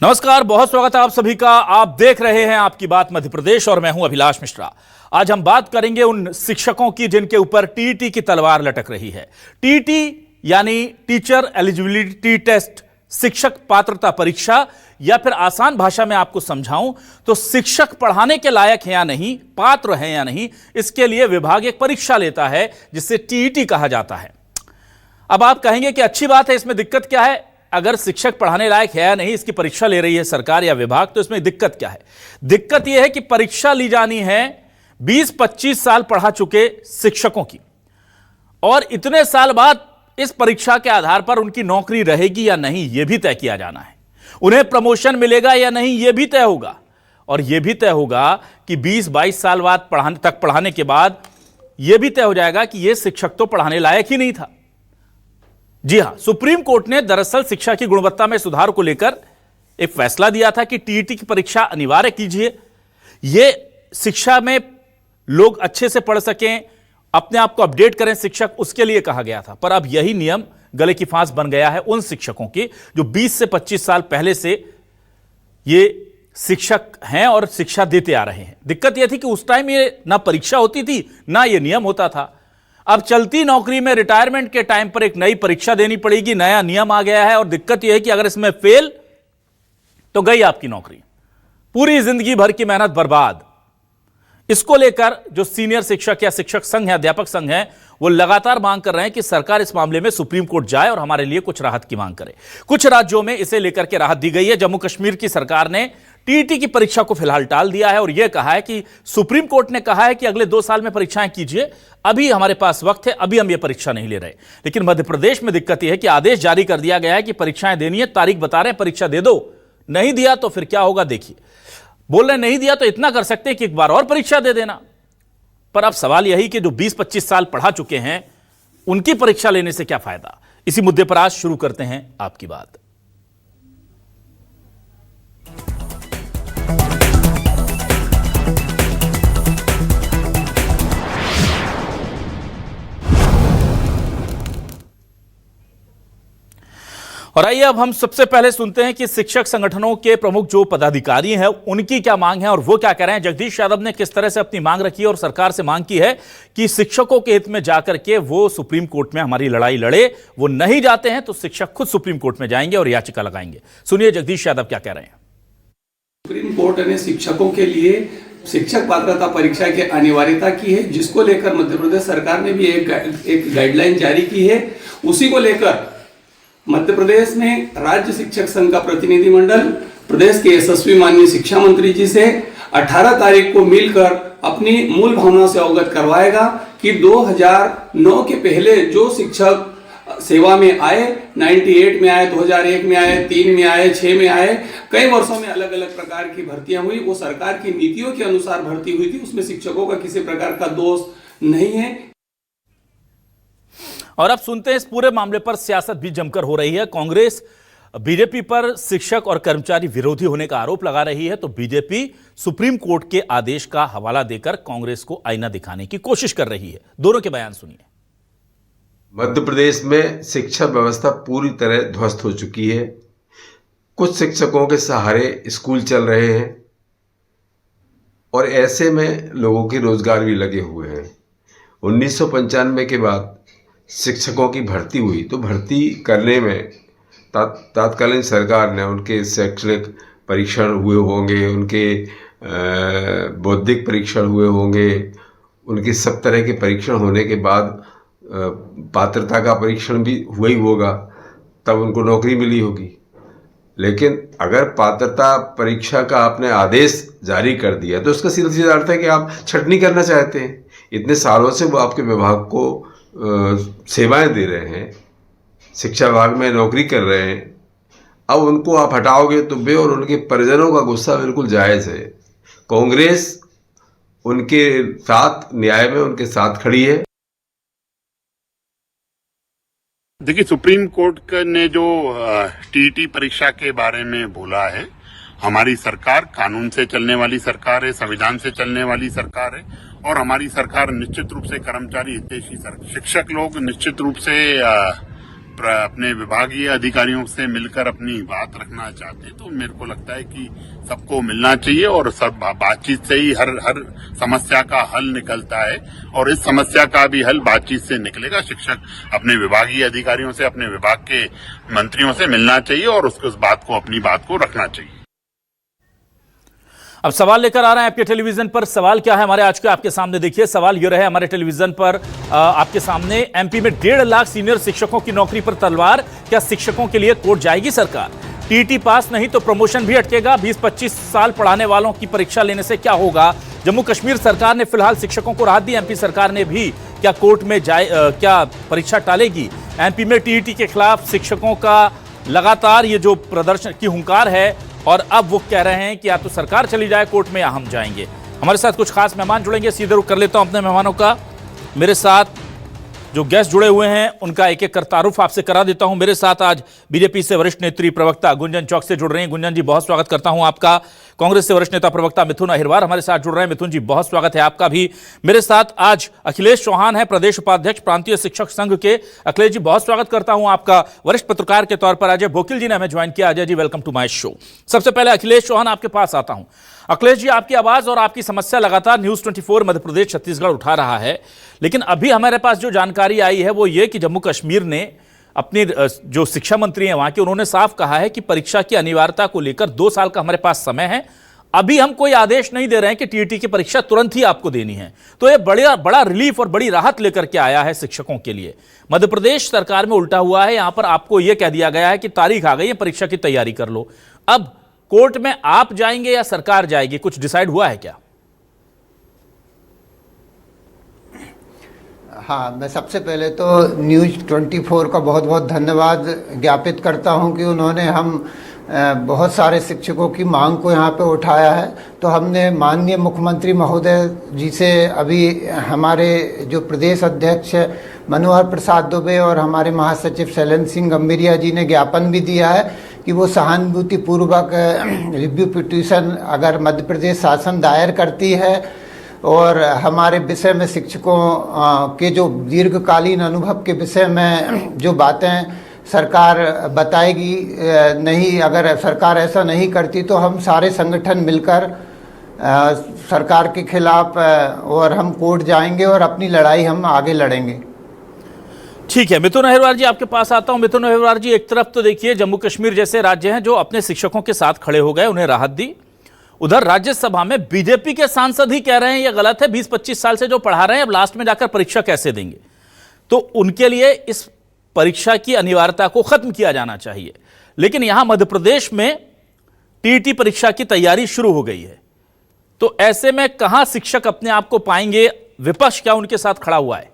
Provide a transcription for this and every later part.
नमस्कार, बहुत स्वागत है आप सभी का। आप देख रहे हैं आपकी बात मध्य प्रदेश और मैं हूं अभिलाष मिश्रा। आज हम बात करेंगे उन शिक्षकों की जिनके ऊपर टीईटी की तलवार लटक रही है। टीईटी यानी टीचर एलिजिबिलिटी टेस्ट, शिक्षक पात्रता परीक्षा, या फिर आसान भाषा में आपको समझाऊं तो शिक्षक पढ़ाने के लायक है या नहीं, पात्र है या नहीं, इसके लिए विभाग एक परीक्षा लेता है जिसे टीईटी कहा जाता है। अब आप कहेंगे कि अच्छी बात है, इसमें दिक्कत क्या है? अगर शिक्षक पढ़ाने लायक है या नहीं इसकी परीक्षा ले रही है सरकार या विभाग, तो इसमें दिक्कत क्या है? दिक्कत यह है कि परीक्षा ली जानी है 20-25 साल पढ़ा चुके शिक्षकों की, और इतने साल बाद इस परीक्षा के आधार पर उनकी नौकरी रहेगी या नहीं यह भी तय किया जाना है। उन्हें प्रमोशन मिलेगा या नहीं यह भी तय होगा, और यह भी तय होगा कि 20-22 साल बाद पढ़ाने के बाद यह भी तय हो जाएगा कि यह शिक्षक तो पढ़ाने लायक ही नहीं था। जी हां, सुप्रीम कोर्ट ने दरअसल शिक्षा की गुणवत्ता में सुधार को लेकर एक फैसला दिया था कि टीईटी की परीक्षा अनिवार्य कीजिए। यह शिक्षा में लोग अच्छे से पढ़ सकें, अपने आप को अपडेट करें शिक्षक, उसके लिए कहा गया था। पर अब यही नियम गले की फांस बन गया है उन शिक्षकों की जो 20 से 25 साल पहले से ये शिक्षक हैं और शिक्षा देते आ रहे हैं। दिक्कत यह थी कि उस टाइम ये ना परीक्षा होती थी ना ये नियम होता था। अब चलती नौकरी में रिटायरमेंट के टाइम पर एक नई परीक्षा देनी पड़ेगी, नया नियम आ गया है, और दिक्कत यह है कि अगर इसमें फेल तो गई आपकी नौकरी, पूरी जिंदगी भर की मेहनत बर्बाद। इसको लेकर जो सीनियर शिक्षक या शिक्षक संघ है, अध्यापक संघ है, वो लगातार मांग कर रहे हैं कि सरकार इस मामले में सुप्रीम कोर्ट जाए और हमारे लिए कुछ राहत की मांग करे। कुछ राज्यों में इसे लेकर के राहत दी गई है। जम्मू कश्मीर की सरकार ने टीईटी की परीक्षा को फिलहाल टाल दिया है और यह कहा है कि सुप्रीम कोर्ट ने कहा है कि अगले 2 साल में परीक्षाएं कीजिए, अभी हमारे पास वक्त है, अभी हम ये परीक्षा नहीं ले रहे। लेकिन मध्य प्रदेश में दिक्कत यह है कि आदेश जारी कर दिया गया है कि परीक्षाएं देनी है, तारीख बता रहे हैं, परीक्षा दे दो। नहीं दिया तो फिर क्या होगा देखिए। बोल रहे नहीं दिया तो इतना कर सकते हैं कि एक बार और परीक्षा दे देना। पर अब सवाल यही कि जो 20-25 साल पढ़ा चुके हैं उनकी परीक्षा लेने से क्या फायदा? इसी मुद्दे पर आज शुरू करते हैं आपकी बात। और आइए अब हम सबसे पहले सुनते हैं कि शिक्षक संगठनों के प्रमुख जो पदाधिकारी हैं उनकी क्या मांग है और वो क्या कह रहे हैं। जगदीश यादव ने किस तरह से अपनी मांग रखी है और सरकार से मांग की है कि शिक्षकों के हित में जाकर के वो सुप्रीम कोर्ट में हमारी लड़ाई लड़े। वो नहीं जाते हैं तो शिक्षक खुद सुप्रीम कोर्ट में जाएंगे और याचिका लगाएंगे। सुनिए जगदीश यादव क्या कह रहे हैं। सुप्रीम कोर्ट ने शिक्षकों के लिए शिक्षक पात्रता परीक्षा की अनिवार्यता की है, जिसको लेकर मध्य प्रदेश सरकार ने भी एक गाइडलाइन जारी की है। उसी को लेकर मध्य प्रदेश में राज्य शिक्षक संघ का प्रतिनिधिमंडल प्रदेश के यशस्वी माननीय शिक्षा मंत्री जी से 18 तारीख को मिलकर अपनी मूल भावना से अवगत करवाएगा कि 2009 के पहले जो शिक्षक सेवा में आए, 98 में आए, 2001 में आए, 3 में आए, 6 में आए, कई वर्षों में अलग अलग प्रकार की भर्तियां हुई, वो सरकार की नीतियों के अनुसार भर्ती हुई थी। उसमें शिक्षकों का किसी प्रकार का दोष नहीं है। और अब सुनते हैं इस पूरे मामले पर सियासत भी जमकर हो रही है। कांग्रेस बीजेपी पर शिक्षक और कर्मचारी विरोधी होने का आरोप लगा रही है, तो बीजेपी सुप्रीम कोर्ट के आदेश का हवाला देकर कांग्रेस को आईना दिखाने की कोशिश कर रही है। दोनों के बयान सुनिए। मध्य प्रदेश में शिक्षा व्यवस्था पूरी तरह ध्वस्त हो चुकी है। कुछ शिक्षकों के सहारे स्कूल चल रहे हैं और ऐसे में लोगों के रोजगार भी लगे हुए हैं। 1995 के बाद शिक्षकों की भर्ती हुई, तो भर्ती करने में तात्कालीन सरकार ने उनके शैक्षणिक परीक्षण हुए होंगे, उनके बौद्धिक परीक्षण हुए होंगे, उनके सब तरह के परीक्षण होने के बाद पात्रता का परीक्षण भी हुआ ही होगा, तब उनको नौकरी मिली होगी। लेकिन अगर पात्रता परीक्षा का आपने आदेश जारी कर दिया तो उसका सीधा सीधा अर्थ है कि आप छटनी करना चाहते हैं। इतने सालों से वो आपके विभाग को सेवाएं दे रहे हैं, शिक्षा विभाग में नौकरी कर रहे हैं, अब उनको आप हटाओगे तो वे और उनके परिजनों का गुस्सा बिल्कुल जायज़ है। कांग्रेस उनके साथ, न्याय में उनके साथ खड़ी है। देखिए, सुप्रीम कोर्ट ने जो टीईटी परीक्षा के बारे में बोला है, हमारी सरकार कानून से चलने वाली सरकार है, संविधान से चलने वाली सरकार है, और हमारी सरकार निश्चित रूप से कर्मचारी हितैषी सरकार। शिक्षक लोग निश्चित रूप से अपने विभागीय अधिकारियों से मिलकर अपनी बात रखना चाहते तो मेरे को लगता है कि सबको मिलना चाहिए और सब बातचीत से ही हर समस्या का हल निकलता है और इस समस्या का भी हल बातचीत से निकलेगा। शिक्षक अपने विभागीय अधिकारियों से, अपने विभाग के मंत्रियों से मिलना चाहिए और उस बात को, अपनी बात को रखना चाहिए। अब सवाल लेकर आ रहे हैं आपके टेलीविजन पर। सवाल क्या है हमारे आज के आपके सामने, देखिए सवाल ये रहे हमारे टेलीविजन पर आपके सामने। एमपी में 1.5 लाख सीनियर शिक्षकों की नौकरी पर तलवार, क्या शिक्षकों के लिए कोर्ट जाएगी सरकार? टीटी पास नहीं तो प्रमोशन भी अटकेगा। 20-25 साल पढ़ाने वालों की परीक्षा लेने से क्या होगा? जम्मू कश्मीर सरकार ने फिलहाल शिक्षकों को राहत दी, एमपी सरकार ने भी क्या कोर्ट में क्या परीक्षा टालेगी? एमपी में टीईटी के खिलाफ शिक्षकों का लगातार ये जो प्रदर्शन की हुंकार है और अब वो कह रहे हैं कि या तो सरकार चली जाए कोर्ट में या हम जाएंगे। हमारे साथ कुछ खास मेहमान जुड़ेंगे, सीधे रुख कर लेता हूं अपने मेहमानों का। मेरे साथ जो गेस्ट जुड़े हुए हैं उनका एक एक कर तारुफ आपसे करा देता हूं। मेरे साथ आज बीजेपी से वरिष्ठ नेत्री प्रवक्ता गुंजन चौक से जुड़ रहे हैं। गुंजन जी बहुत स्वागत करता हूं आपका। कांग्रेस से वरिष्ठ नेता प्रवक्ता मिथुन अहिरवार हमारे साथ जुड़ रहे हैं। मिथुन जी बहुत स्वागत है आपका भी। मेरे साथ आज अखिलेश चौहान है, प्रदेश उपाध्यक्ष प्रांतीय शिक्षक संघ के। अखिलेश जी बहुत स्वागत करता हूं आपका। वरिष्ठ पत्रकार के तौर पर अजय बोकिल जी ने हमें ज्वाइन किया। Ajay ji welcome to my show. सबसे पहले अखिलेश चौहान आपके पास आता हूं। अखिलेश जी, आपकी आवाज और आपकी समस्या लगातार न्यूज 24 मध्य प्रदेश छत्तीसगढ़ उठा रहा है, लेकिन अभी हमारे पास जो जानकारी आई है वो ये कि जम्मू कश्मीर ने अपनी जो शिक्षा मंत्री हैं वहां के, उन्होंने साफ कहा है कि परीक्षा की अनिवार्यता को लेकर 2 साल का हमारे पास समय है। अभी हम कोई आदेश नहीं दे रहे हैं कि टीईटी की परीक्षा तुरंत ही आपको देनी है। तो ये बड़ा रिलीफ और बड़ी राहत लेकर के आया है शिक्षकों के लिए। मध्य प्रदेश सरकार में उल्टा हुआ है, यहां पर आपको यह कह दिया गया है कि तारीख आ गई है, परीक्षा की तैयारी कर लो। अब कोर्ट में आप जाएंगे या सरकार जाएगी, कुछ डिसाइड हुआ है क्या? हाँ, मैं सबसे पहले तो न्यूज़ 24 का बहुत बहुत धन्यवाद ज्ञापित करता हूं कि उन्होंने हम बहुत सारे शिक्षकों की मांग को यहाँ पे उठाया है। तो हमने माननीय मुख्यमंत्री महोदय जी से अभी हमारे जो प्रदेश अध्यक्ष मनोहर प्रसाद दुबे और हमारे महासचिव शैलेंद्र सिंह गंभीरिया जी ने ज्ञापन भी दिया है कि वो सहानुभूतिपूर्वक रिव्यू पिटीशन अगर मध्य प्रदेश शासन दायर करती है और हमारे विषय में शिक्षकों के जो दीर्घकालीन अनुभव के विषय में जो बातें सरकार बताएगी, नहीं अगर सरकार ऐसा नहीं करती तो हम सारे संगठन मिलकर सरकार के खिलाफ और हम कोर्ट जाएंगे और अपनी लड़ाई हम आगे लड़ेंगे। ठीक है, मिथुन अहिरवार जी आपके पास आता हूं। मिथुन अहिरवार जी, एक तरफ तो देखिए जम्मू कश्मीर जैसे राज्य हैं जो अपने शिक्षकों के साथ खड़े हो गए, उन्हें राहत दी। उधर राज्यसभा में बीजेपी के सांसद ही कह रहे हैं ये गलत है, 20-25 साल से जो पढ़ा रहे हैं अब लास्ट में जाकर परीक्षा कैसे देंगे। तो उनके लिए इस परीक्षा की अनिवार्यता को खत्म किया जाना चाहिए। लेकिन यहां मध्य प्रदेश में टीईटी परीक्षा की तैयारी शुरू हो गई है, तो ऐसे में कहां शिक्षक अपने आप को पाएंगे? विपक्ष क्या उनके साथ खड़ा हुआ है?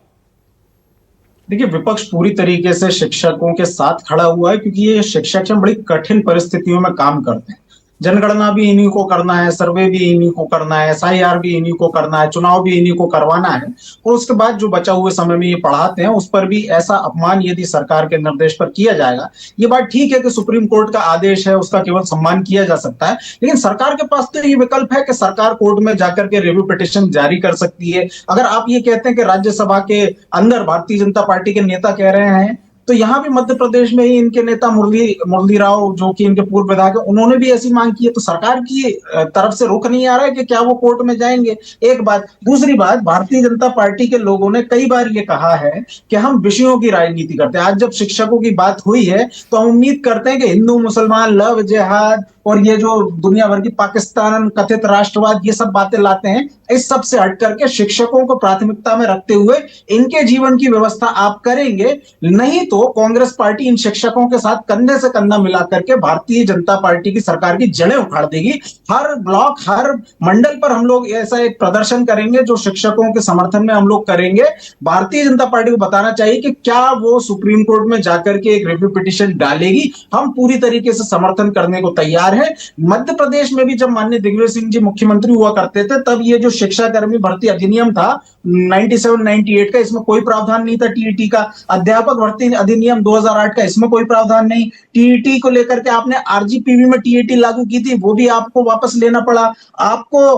देखिए, विपक्ष पूरी तरीके से शिक्षकों के साथ खड़ा हुआ है क्योंकि ये शिक्षक बड़ी कठिन परिस्थितियों में काम करते हैं। जनगणना भी इन्हीं को करना है, सर्वे भी इन्हीं को करना है, SIR भी इन्हीं को करना है, चुनाव भी इन्हीं को करवाना है और उसके बाद जो बचा हुए समय में ये पढ़ाते हैं उस पर भी ऐसा अपमान यदि सरकार के निर्देश पर किया जाएगा। ये बात ठीक है कि सुप्रीम कोर्ट का आदेश है, उसका केवल सम्मान किया जा सकता है, लेकिन सरकार के पास तो ये विकल्प है कि सरकार कोर्ट में जाकर के रिव्यू पिटीशन जारी कर सकती है। अगर आप ये कहते हैं कि राज्यसभा के अंदर भारतीय जनता पार्टी के नेता कह रहे हैं, तो यहाँ भी मध्य प्रदेश में ही इनके नेता मुरली राव जो कि इनके पूर्व विधायक है, उन्होंने भी ऐसी मांग की है। तो सरकार की तरफ से रुख नहीं आ रहा है कि क्या वो कोर्ट में जाएंगे। एक बात। दूसरी बात, भारतीय जनता पार्टी के लोगों ने कई बार ये कहा है कि हम विषयों की राजनीति करते हैं। आज जब शिक्षकों की बात हुई है तो हम उम्मीद करते हैं कि हिंदू मुसलमान, लव जिहाद और ये जो दुनिया भर की पाकिस्तान कथित राष्ट्रवाद, ये सब बातें लाते हैं। इस सब से हट करके शिक्षकों को प्राथमिकता में रखते हुए इनके जीवन की व्यवस्था आप करेंगे, नहीं तो कांग्रेस पार्टी इन शिक्षकों के साथ कंधे से कंधा मिला करके भारतीय जनता पार्टी की सरकार की जड़ें उखाड़ देगी। हर ब्लॉक, हर मंडल पर हम लोग ऐसा एक प्रदर्शन करेंगे जो शिक्षकों के समर्थन में हम लोग करेंगे। भारतीय जनता पार्टी को बताना चाहिए कि क्या वो सुप्रीम कोर्ट में जाकर के एक रिव्यू पिटीशन डालेगी। हम पूरी तरीके से समर्थन करने को तैयार है। मध्य प्रदेश में भी जब माननीय दिग्विजय सिंह जी मुख्यमंत्री हुआ करते थे तब ये जो शिक्षा कर्मी भर्ती अधिनियम था 97-98 का, इसमें कोई प्रावधान नहीं था टीईटी का। अध्यापक भर्ती अधिनियम 2008 का, इसमें कोई प्रावधान नहीं। टीईटी को लेकर के आपने आरजीपीवी में टीईटी लागू की थी, वो भी आपको वापस लेना पड़ा। आपको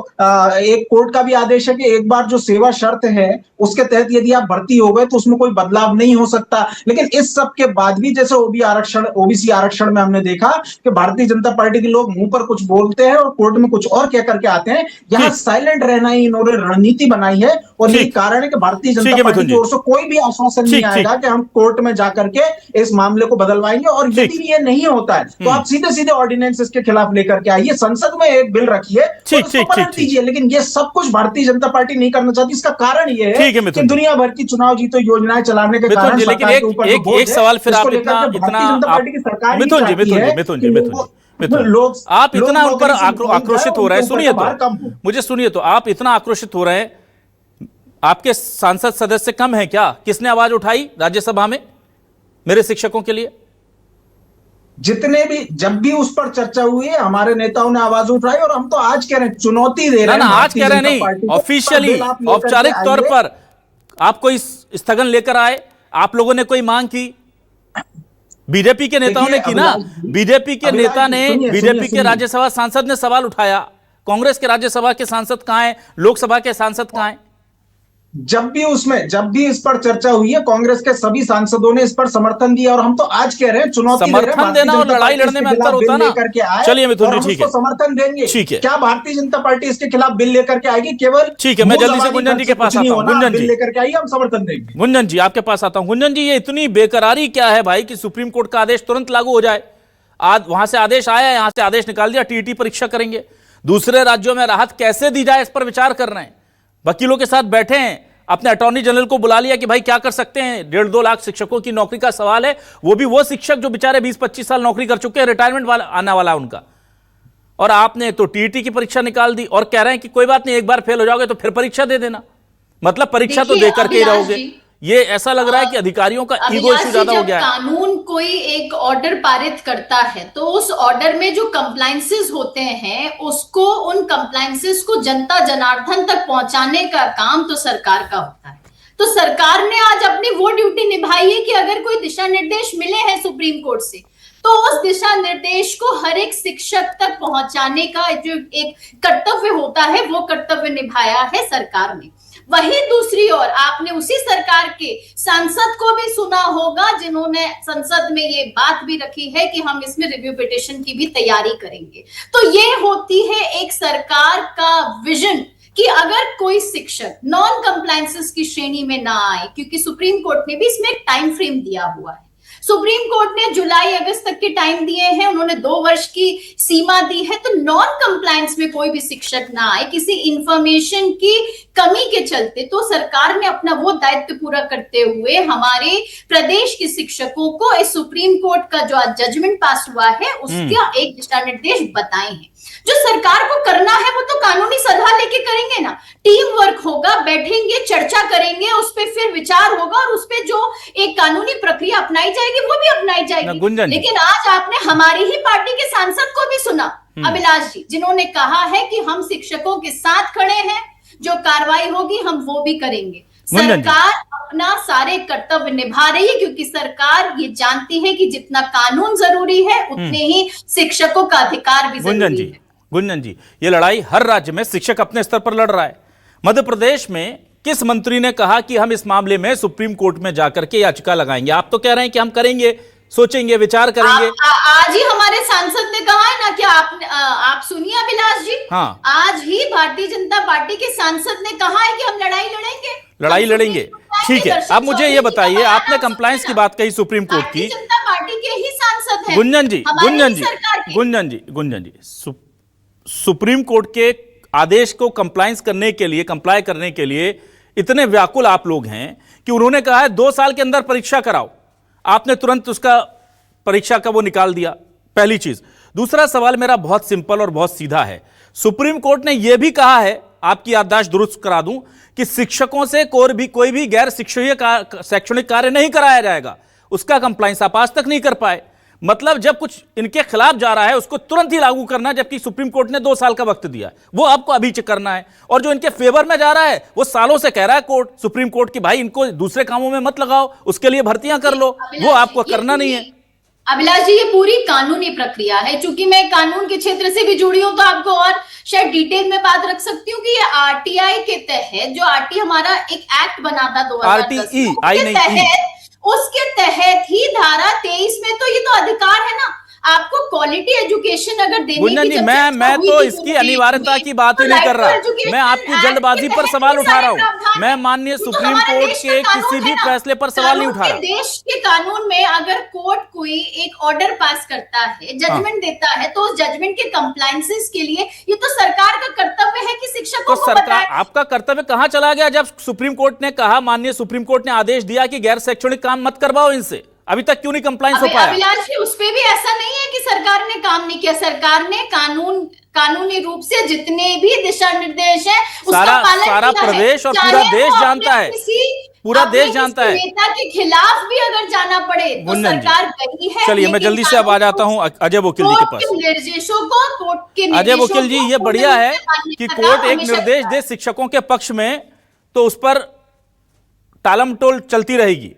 एक कोर्ट का भी आदेश है कि एक बार जो सेवा शर्त है उसके तहत यदि आप भर्ती हो गए तो उसमें कोई बदलाव नहीं हो सकता। लेकिन इस सब के बाद भी जैसे ओबीसी आरक्षण में हमने देखा कि भारतीय जनता पार्टी के लोग मुंह पर कुछ बोलते हैं और कोर्ट में कुछ और कह करके आते हैं। यहाँ साइलेंट रहना ही इन्होंने रणनीति बनाई है और यही कारण है कि भारतीय जनता पार्टी की ओर से कोई भी आश्वासन नहीं आएगा कि हम कोर्ट में जाकर के इस मामले को बदलवाएंगे। और यदि ये नहीं होता है तो आप सीधे सीधे ऑर्डिनेंस इसके खिलाफ लेकर के आइए, संसद में एक बिल रखिए और उसको पलट दीजिए। लेकिन ये सब कुछ भारतीय जनता पार्टी नहीं करना चाहती। इसका कारण ये है कि दुनिया भर की चुनाव जीतो योजनाएं चलाने के कारण लेकिन एक सवाल फिर आप इतना आप इतना ऊपर आक्रोशित हो रहे हैं, सुनिए तो मुझे सुनिए तो आप इतना आक्रोशित हो रहे हैं, आपके सांसद सदस्य कम है क्या? किसने आवाज उठाई राज्यसभा में मेरे शिक्षकों के लिए? जितने भी जब भी उस पर चर्चा हुई है हमारे नेताओं ने आवाज उठाई और हम तो आज कह रहे हैं, चुनौती दे रहे हैं। ना आज कह रहे नहीं, ऑफिशियली औपचारिक तौर पर आप कोई स्थगन लेकर आए, आप लोगों ने कोई मांग की? बीजेपी के नेताओं ने की ना, बीजेपी के नेता ने, बीजेपी के राज्यसभा सांसद ने सवाल उठाया। कांग्रेस के राज्यसभा के सांसद कहां हैं? लोकसभा के सांसद कहां हैं? जब भी इस पर चर्चा हुई है कांग्रेस के सभी सांसदों ने इस पर समर्थन दिया और हम तो आज कह रहे हैं चुनौती समर्थन देना और लड़ाई लड़ने में अंतर होता है ना। चलिए मिथुन जी, ठीक है, समर्थन देंगे। ठीक है, क्या भारतीय जनता पार्टी इसके खिलाफ बिल लेकर के आएगी? केवल ठीक है, मैं जल्दी से गुंजन जी के पास आता हूं। गुंजन जी लेकर के आइए, हम समर्थन देंगे। गुंजन जी आपके पास आता हूं। गुंजन जी, ये इतनी बेकरारी क्या है भाई कि सुप्रीम कोर्ट का आदेश तुरंत लागू हो जाए? आज वहां से आदेश आया, यहां से आदेश निकाल दिया, टीईटी परीक्षा करेंगे। दूसरे राज्यों में राहत कैसे दी जाए इस पर विचार कर रहे हैं, वकीलों के साथ बैठे हैं, अपने अटॉर्नी जनरल को बुला लिया कि भाई क्या कर सकते हैं। 1.5-2 लाख शिक्षकों की नौकरी का सवाल है, वो भी वो शिक्षक जो बेचारे 20-25 साल नौकरी कर चुके हैं, रिटायरमेंट वाला आने वाला है उनका। और आपने तो टीईटी की परीक्षा निकाल दी और कह रहे हैं कि कोई बात नहीं, एक बार फेल हो जाओगे तो फिर परीक्षा दे देना। मतलब परीक्षा तो दे करके ही रहोगे। ये ऐसा लग रहा है कि अधिकारियों का ईगो इशू ज्यादा हो गया है। कानून कोई एक ऑर्डर पारित करता है तो उस ऑर्डर में जो कंप्लायंसेस होते हैं उसको, उन कंप्लायंसेस को जनता जनार्दन तक पहुंचाने का काम तो सरकार का होता है। तो सरकार ने आज अपनी वो ड्यूटी निभाई है कि अगर कोई दिशा निर्देश मिले हैं सुप्रीम कोर्ट से तो उस दिशा निर्देश को हर एक शिक्षक तक पहुंचाने का जो एक कर्तव्य होता है वो कर्तव्य निभाया है सरकार ने। वही दूसरी ओर आपने उसी सरकार के सांसद को भी सुना होगा जिन्होंने संसद में ये बात भी रखी है कि हम इसमें रिव्यू पिटीशन की भी तैयारी करेंगे। तो ये होती है एक सरकार का विजन कि अगर कोई शिक्षक नॉन कंप्लायंसेस की श्रेणी में ना आए, क्योंकि सुप्रीम कोर्ट ने भी इसमें एक टाइम फ्रेम दिया हुआ है। सुप्रीम कोर्ट ने जुलाई अगस्त तक के टाइम दिए हैं, उन्होंने 2 वर्ष की सीमा दी है। तो नॉन कंप्लायंस में कोई भी शिक्षक ना आए किसी इंफॉर्मेशन की कमी के चलते, तो सरकार ने अपना वो दायित्व पूरा करते हुए हमारे प्रदेश के शिक्षकों को इस सुप्रीम कोर्ट का जो आज जजमेंट पास हुआ है उसका एक दिशा निर्देश बताए हैं। जो सरकार को करना है वो तो कानूनी सलाह लेके करेंगे ना, टीम वर्क होगा, बैठेंगे, चर्चा करेंगे, उस पर फिर विचार होगा और उस पर जो एक कानूनी प्रक्रिया अपनाई जाएगी वो भी अपनाई जाएगी। लेकिन आज आपने हमारी ही पार्टी के सांसद को भी सुना, अभिलाष जी, जिन्होंने कहा है कि हम शिक्षकों के साथ खड़े हैं, जो कार्रवाई होगी हम वो भी करेंगे। सरकार अपना सारे कर्तव्य निभा रही है क्योंकि सरकार ये जानती है कि जितना कानून जरूरी है उतने ही शिक्षकों का अधिकार भी जरूरी है। गुंजन जी, ये लड़ाई हर राज्य में शिक्षक अपने स्तर पर लड़ रहा है। मध्य प्रदेश में किस मंत्री ने कहा कि हम इस मामले में सुप्रीम कोर्ट में जाकर के याचिका लगाएंगे? आप तो कह रहे हैं कि हम करेंगे, सोचेंगे, विचार करेंगे। आज ही हमारे सांसद ने कहा है ना कि आप सुनिए अभिलाष जी, हाँ, आज ही भारतीय जनता पार्टी के सांसद ने कहा है कि हम लड़ाई लड़ेंगे। ठीक है, अब मुझे ये बताइए, आपने कंप्लायंस की बात कही सुप्रीम कोर्ट की, जनता पार्टी के ही सांसद हैं। गुंजन जी, सुप्रीम कोर्ट के आदेश को कंप्लायंस करने के लिए, कंप्लाई करने के लिए इतने व्याकुल आप लोग हैं कि उन्होंने कहा है 2 साल के अंदर परीक्षा कराओ, आपने तुरंत उसका परीक्षा का वो निकाल दिया। पहली चीज। दूसरा सवाल मेरा बहुत सिंपल और बहुत सीधा है। सुप्रीम कोर्ट ने यह भी कहा है, आपकी याददाश्त दुरुस्त करा दूं, कि शिक्षकों से कोई भी गैर शैक्षणिक कार्य नहीं कराया जाएगा। उसका कंप्लायंस आप आज तक नहीं कर पाए। मतलब जब कुछ इनके खिलाफ जा रहा है उसको तुरंत ही लागू करना है, जबकि सुप्रीम कोर्ट ने 2 साल का वक्त दिया है, वो आपको अभी करना है। और जो इनके फेवर में जा रहा है वो सालों से कह रहा है कोर्ट, सुप्रीम कोर्ट की भाई इनको दूसरे कामों में मत लगाओ, उसके लिए भर्तियां कर लो, वो आपको करना नहीं है। अभिलाष जी, ये पूरी कानूनी प्रक्रिया है। चूंकि मैं कानून के क्षेत्र से भी जुड़ी हूँ तो आपको और शायद डिटेल में बात रख सकती हूँ कि ये आरटीआई के तहत, जो आरटी हमारा एक एक्ट बना था 2010 उसके तहत ही धारा 23 में तो ये तो अधिकार है ना आपको क्वालिटी एजुकेशन अगर देने की। मैं तो इसकी अनिवार्यता की बात ही नहीं कर रहा, मैं आपकी जल्दबाजी पर सवाल उठा रहा हूं। मैं माननीय सुप्रीम कोर्ट के किसी भी फैसले पर सवाल नहीं उठा रहा। देश के कानून में अगर कोर्ट कोई एक ऑर्डर पास करता है, जजमेंट देता है, तो उस जजमेंट के कंप्लायंसेस के लिए ये तो सरकार का कर्तव्य है कि शिक्षकों को सरकार, आपका कर्तव्य कहां चला गया जब सुप्रीम कोर्ट ने कहा, माननीय सुप्रीम कोर्ट ने आदेश दिया कि गैर शैक्षणिक काम मत करवाओ इनसे? अभी तक क्यों नहीं कंप्लायंस हो पाया? अभिलाष जी, उस पे भी ऐसा नहीं है कि सरकार ने काम नहीं किया। सरकार ने कानूनी रूप से जितने भी दिशा निर्देश है उसका पालन किया है। सारा प्रदेश और पूरा देश जानता है, पूरा देश जानता है। नेता के खिलाफ भी अगर जाना पड़े तो सरकार गई है। चलिए, मैं जल्दी से अब आ जाता हूं अजय वकील जी के पास। निर्देशों को कोर्ट के अजय वकील जी, ये बढ़िया है कि कोर्ट एक निर्देश दे शिक्षकों के पक्ष में तो उस पर टालमटोल चलती रहेगी,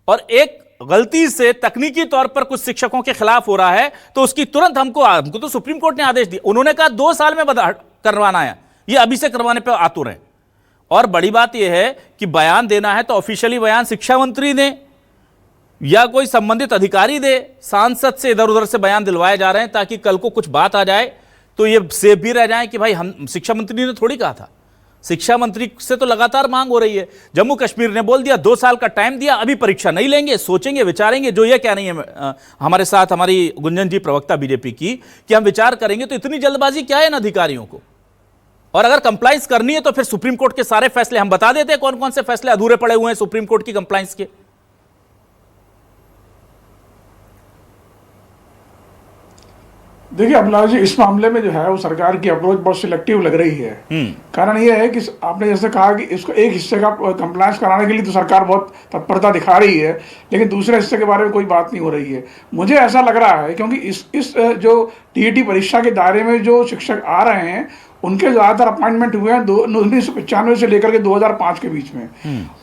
और एक गलती से तकनीकी तौर पर कुछ शिक्षकों के खिलाफ हो रहा है तो उसकी तुरंत हमको तो सुप्रीम कोर्ट ने आदेश दिया। उन्होंने कहा 2 साल में करवाना है, ये अभी से करवाने पे आतुर हैं। और बड़ी बात यह है कि बयान देना है तो ऑफिशियली बयान शिक्षा मंत्री ने या कोई संबंधित अधिकारी दे। सांसद से इधर उधर से बयान दिलवाए जा रहे हैं ताकि कल को कुछ बात आ जाए तो ये सेफ भी रह जाए कि भाई हम, शिक्षा मंत्री ने थोड़ी कहा था। शिक्षा मंत्री से तो लगातार मांग हो रही है। जम्मू कश्मीर ने बोल दिया 2 साल का टाइम दिया, अभी परीक्षा नहीं लेंगे, सोचेंगे विचारेंगे। जो ये कह रही है हमारे साथ हमारी गुंजन जी, प्रवक्ता बीजेपी की, कि हम विचार करेंगे, तो इतनी जल्दबाजी क्या है इन अधिकारियों को? और अगर कंप्लायंस करनी है तो फिर सुप्रीम कोर्ट के सारे फैसले हम बता देते हैं कौन कौन से फैसले अधूरे पड़े हुए हैं सुप्रीम कोर्ट की कंप्लायंस के। देखिए अभिलाष जी, इस मामले में जो है वो सरकार की अप्रोच बहुत सिलेक्टिव लग रही है। कारण ये है कि आपने जैसे कहा कि इसको एक हिस्से का कंप्लायंस कराने के लिए तो सरकार बहुत तत्परता दिखा रही है, लेकिन दूसरे हिस्से के बारे में कोई बात नहीं हो रही है। मुझे ऐसा लग रहा है क्योंकि इस जो टीईटी परीक्षा के दायरे में जो शिक्षक आ रहे हैं उनके ज़्यादातर अपॉइंटमेंट हुए हैं 1995 से लेकर के 2005 के बीच में,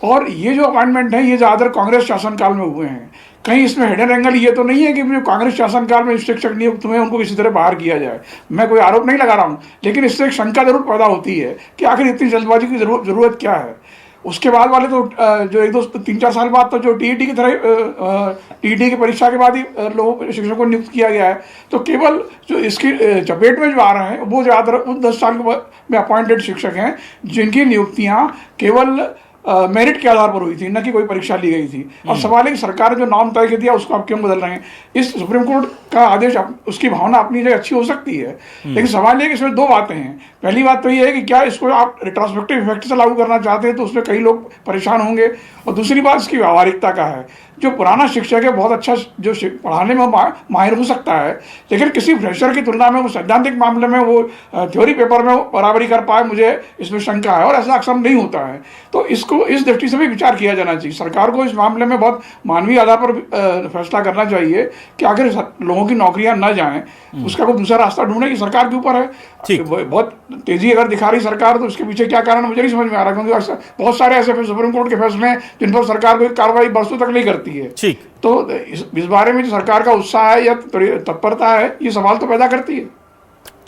और ये जो अपॉइंटमेंट है ये ज़्यादातर कांग्रेस शासनकाल में हुए हैं। कहीं इसमें हिडन एंगल ये तो नहीं है कि जो कांग्रेस शासनकाल में शिक्षक नियुक्त हुए उनको किसी तरह बाहर किया जाए। मैं कोई आरोप नहीं लगा रहा हूँ, लेकिन इससे एक शंका जरूर पैदा होती है कि आखिर इतनी जल्दबाजी की जरूरत क्या है। उसके बाद वाले तो जो 1-2-3-4 साल बाद तो जो टीईटी की तरह टीईटी की परीक्षा के बाद ही लोगों शिक्षकों को नियुक्त किया गया है, तो केवल जो इसकी चपेट में जो आ रहे हैं वो ज़्यादातर उन 10 साल में अपॉइंटेड शिक्षक हैं जिनकी नियुक्तियां केवल मेरिट के आधार पर हुई थी, न कि कोई परीक्षा ली गई थी। और सवाल है कि सरकार ने जो नॉर्म तय किया उसको आप क्यों बदल रहे हैं? इस सुप्रीम कोर्ट का आदेश उसकी भावना अपनी जगह अच्छी हो सकती है, लेकिन सवाल ये कि इसमें 2 बातें हैं। पहली बात तो ये है कि क्या इसको आप रिट्रोस्पेक्टिव इफेक्ट से लागू करना चाहते हैं तो उसमें कई लोग परेशान होंगे, और दूसरी बात इसकी व्यावहारिकता का है। जो पुराना शिक्षक है बहुत अच्छा जो पढ़ाने में माहिर हो सकता है, लेकिन किसी फ्रेशर की तुलना में वो सैद्धांतिक मामले में वो थ्योरी पेपर में बराबरी कर पाए, मुझे इसमें शंका है, और ऐसा अक्सर नहीं होता है। तो इसको इस दृष्टि से भी विचार किया जाना चाहिए। सरकार को इस मामले में बहुत मानवीय आधार पर फैसला करना चाहिए कि आखिर लोगों की नौकरियां न जाएं, उसका कोई दूसरा रास्ता ढूंढने की सरकार के ऊपर है। बहुत तेजी अगर दिखा रही सरकार तो उसके पीछे क्या कारण मुझे नहीं समझ में आ रहा, क्योंकि बहुत सारे ऐसे सुप्रीम कोर्ट के फैसले हैं जिन पर सरकार कोई कार्रवाई बरसों तक नहीं करती है। ठीक, तो इस बारे में जो सरकार का उत्साह है या तत्परता है, ये सवाल तो पैदा करती है।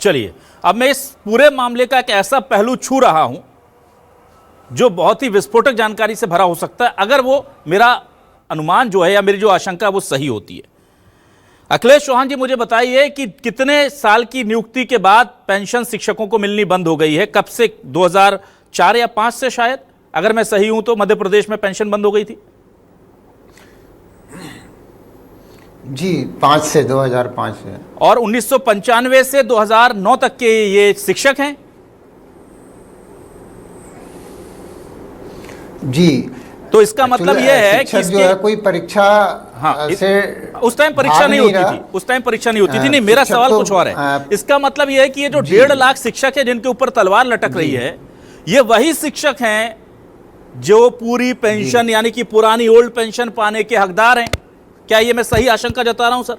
चलिए, अब मैं इस पूरे मामले का एक ऐसा पहलू छू रहा हूं जो बहुत ही विस्फोटक जानकारी से भरा हो सकता है, अगर वो मेरा अनुमान जो है या मेरी जो आशंका वो सही होती है। अखिलेश चौहान जी, मुझे बताइए कि कितने साल की नियुक्ति के बाद पेंशन शिक्षकों को मिलनी बंद हो गई है? कब से? 2004 या 5 से शायद, अगर मैं सही हूं तो मध्य प्रदेश में पेंशन बंद हो गई थी। जी 5 से 2005 से, और 1995 से 2009 तक के ये शिक्षक हैं जी। तो इसका मतलब यह है कि जो है कोई परीक्षा से उस टाइम परीक्षा नहीं होती थी, उस टाइम परीक्षा नहीं होती थी। नहीं, मेरा सवाल कुछ और है। इसका मतलब यह है कि ये जो 1.5 लाख शिक्षक है जिनके ऊपर तलवार लटक रही है, ये वही शिक्षक हैं जो पूरी पेंशन यानी कि पुरानी ओल्ड पेंशन पाने के हकदार हैं। क्या ये मैं सही आशंका जता रहा हूं सर?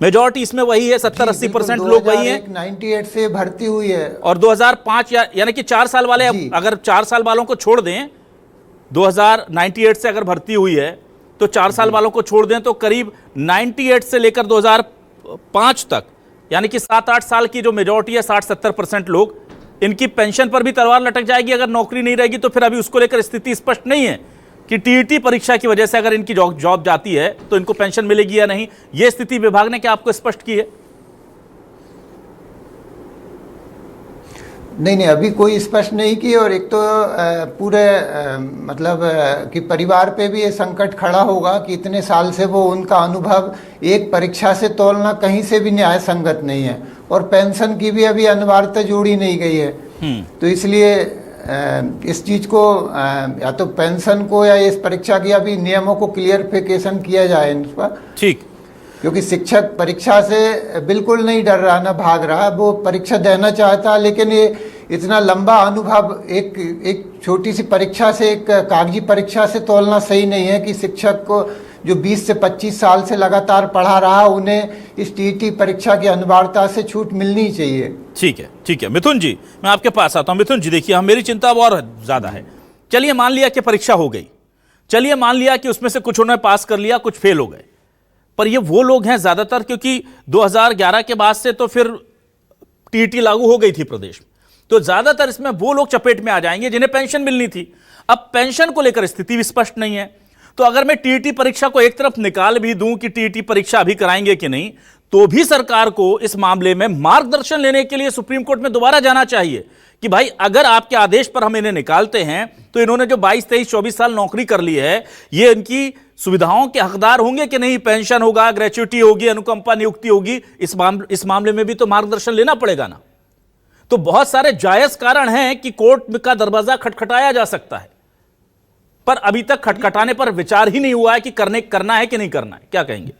मेजॉरिटी इसमें वही है, 70-80% लोग वही हैं। 98 से भर्ती हुई है, और 2005 यानी कि 4 साल वाले, अगर 4 साल वालों को छोड़ दें, 2098 से अगर भर्ती हुई है तो 4 साल वालों को छोड़ दें तो करीब 98 से लेकर 2005 तक, यानी कि 7-8 साल की जो मेजॉरिटी है, 60-70% लोग, इनकी पेंशन पर भी तलवार लटक जाएगी अगर नौकरी नहीं रहेगी। तो फिर अभी उसको लेकर स्थिति स्पष्ट नहीं है कि टीईटी परीक्षा की वजह से अगर इनकी जॉब जाती है तो इनको पेंशन मिलेगी या नहीं। यह स्थिति विभाग ने क्या आपको स्पष्ट की है? नहीं, अभी कोई स्पष्ट नहीं की। और एक तो पूरे मतलब कि परिवार पे भी ये संकट खड़ा होगा कि इतने साल से वो उनका अनुभव एक परीक्षा से तोलना कहीं से भी न्याय संगत नहीं है। और पेंशन की भी अभी अनिवार्यता जोड़ी नहीं गई है। तो इसलिए इस चीज को या तो पेंशन को या इस परीक्षा की अभी नियमों को क्लियरिफिकेशन किया जाए इन पर। ठीक, क्योंकि शिक्षक परीक्षा से बिल्कुल नहीं डर रहा, ना भाग रहा, वो परीक्षा देना चाहता। लेकिन ये इतना लंबा अनुभव एक छोटी सी परीक्षा से, एक कागजी परीक्षा से तोलना सही नहीं है कि शिक्षक को जो 20 से 25 साल से लगातार पढ़ा रहा, उन्हें इस टीईटी परीक्षा की अनिवार्यता से छूट मिलनी चाहिए। ठीक है मिथुन जी, मैं आपके पास आता हूं। मिथुन जी देखिए, मेरी चिंता और ज्यादा है। चलिए मान लिया कि परीक्षा हो गई, चलिए मान लिया कि उसमें से कुछ उन्होंने पास कर लिया, कुछ फेल हो गए, पर ये वो लोग हैं ज्यादातर, क्योंकि 2011 के बाद से तो फिर टीईटी लागू हो गई थी प्रदेश में, तो ज्यादातर इसमें वो लोग चपेट में आ जाएंगे जिन्हें पेंशन मिलनी थी। अब पेंशन को लेकर स्थिति भी स्पष्ट नहीं है। तो अगर मैं टीईटी परीक्षा को एक तरफ निकाल भी दूं कि टीईटी परीक्षा अभी कराएंगे कि नहीं, तो भी सरकार को इस मामले में मार्गदर्शन लेने के लिए सुप्रीम कोर्ट में दोबारा जाना चाहिए कि भाई अगर आपके आदेश पर हम इन्हें निकालते हैं तो इन्होंने जो 22, 23, 24 साल नौकरी कर ली है, ये इनकी सुविधाओं के हकदार होंगे कि नहीं? पेंशन होगा, ग्रेच्युटी होगी, अनुकंपा नियुक्ति होगी, इस मामले में भी तो मार्गदर्शन लेना पड़ेगा ना। तो बहुत सारे जायज कारण हैं कि कोर्ट का दरवाजा खटखटाया जा सकता है, पर अभी तक खटखटाने पर विचार ही नहीं हुआ है कि करना है कि नहीं करना है। क्या कहेंगे?